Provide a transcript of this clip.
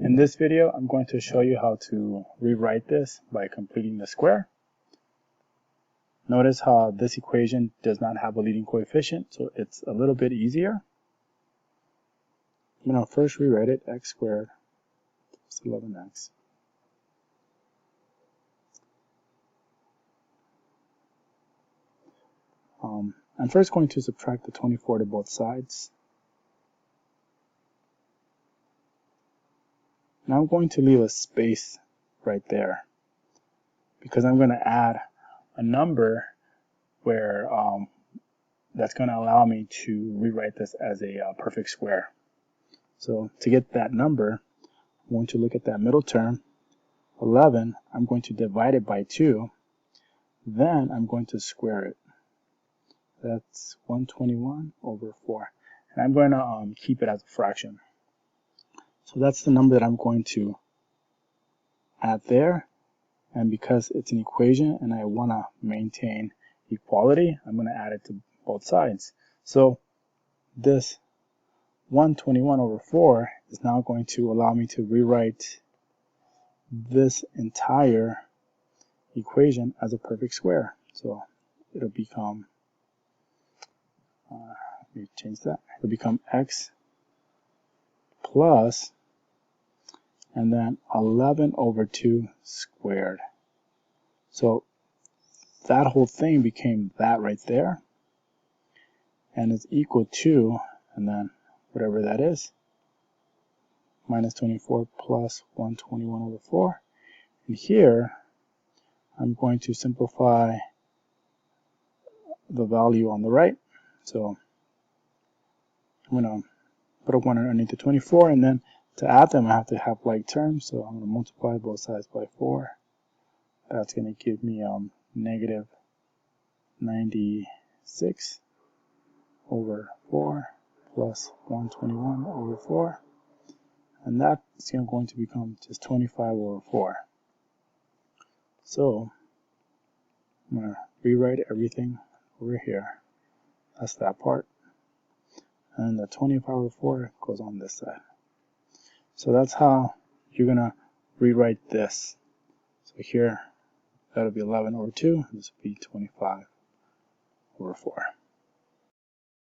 In this video, I'm going to show you how to rewrite this by completing the square. Notice how this equation does not have a leading coefficient, so it's a little bit easier. I'm going to first rewrite it, x squared plus 11x. I'm first going to subtract the 24 to both sides. Now I'm going to leave a space right there because I'm going to add a number where that's going to allow me to rewrite this as a perfect square. So to get that number, I'm going to look at that middle term, 11. I'm going to divide it by 2. Then I'm going to square it. That's 121 over 4. And I'm going to keep it as a fraction. So that's the number that I'm going to add there. And because it's an equation and I want to maintain equality, I'm going to add it to both sides. So this 121 over 4 is now going to allow me to rewrite this entire equation as a perfect square. So it'll become, let me change that, it'll become x plus, and then 11 over 2 squared. So that whole thing became that right there, and it's equal to, and then whatever that is, minus 24 plus 121 over 4. And here, I'm going to simplify the value on the right. So I'm going to put a 1 underneath the 24, and then to add them, I have to have like terms. So I'm going to multiply both sides by 4. That's going to give me negative 96 over 4 plus 121 over 4. And that's going to become just 25 over 4. So I'm going to rewrite everything over here. That's that part. And the 25 over 4 goes on this side. So that's how you're going to rewrite this. So here, that'll be 11 over 2. This will be 25 over 4.